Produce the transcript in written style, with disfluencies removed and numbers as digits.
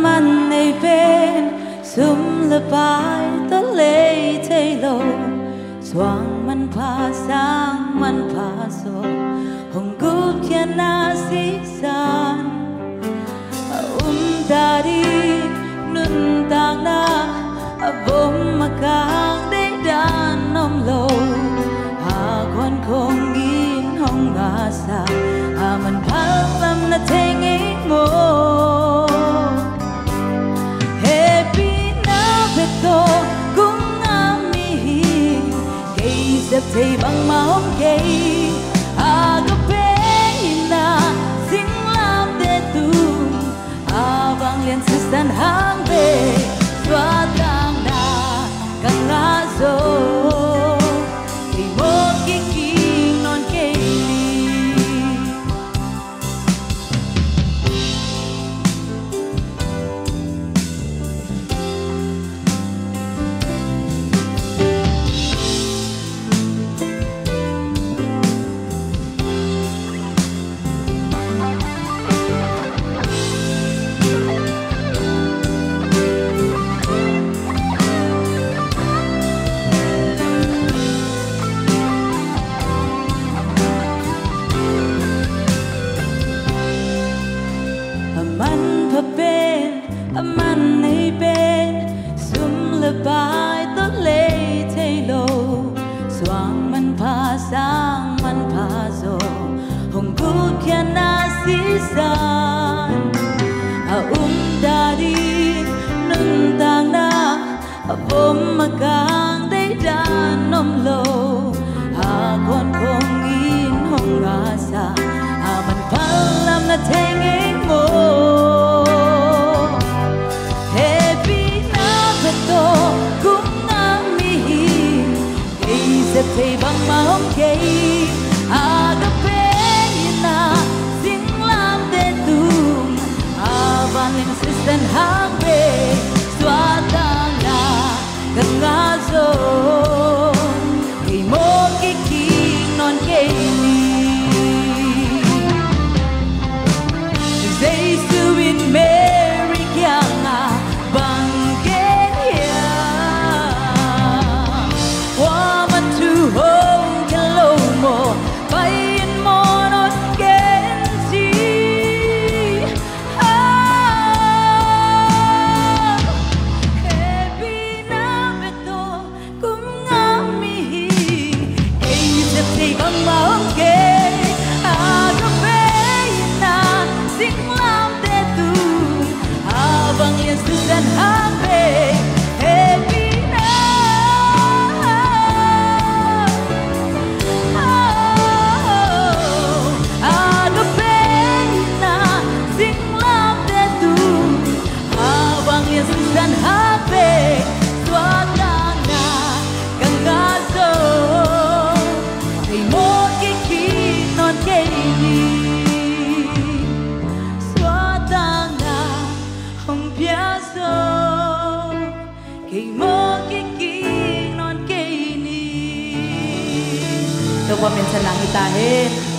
man này bên sum le pai ta lê thay lô xoang man pha sang man pha so hồng cúp kia na si san ta đi nun tang na bom makang để đan nom lô hà con không in hong ngã sa hà man pha lam na theng ấy ngô happy na beto cũng ngam mi cây dập thầy bằng máu cây à có bé na xin làm để tu à vang lên sự san hang về xóa tang na càng ngã rồi thì một cái kinh non cây manพะเป็นมันในเป็นซุ่มละบายต้นเลเทโลสว่างมันพาสร้างมันพาโซหงกูแค่นาสีสันดาดีนึ่งต่างนาผมมากางได้ดานนมโลหาคนคงอินหงอาสามันพังลำนาเทงเองโมthầy bằng máu cây agape na sing lam de tu van lên sistan hang be xóa tang na gần ngã rồi thì một cái kinh non cây dây su in Mary kyang bằng home can low more buying more not can see happy na beto cũng ngam mi cây sẽ thấy bằng máu kê có bé na sing lam để tu bằng liền sự gian hang về happy dan hape suata na gangazo ay mo kikinon kaini suata na humpiazo kay mo kikinon kaini. Ito po minsan lang itahin.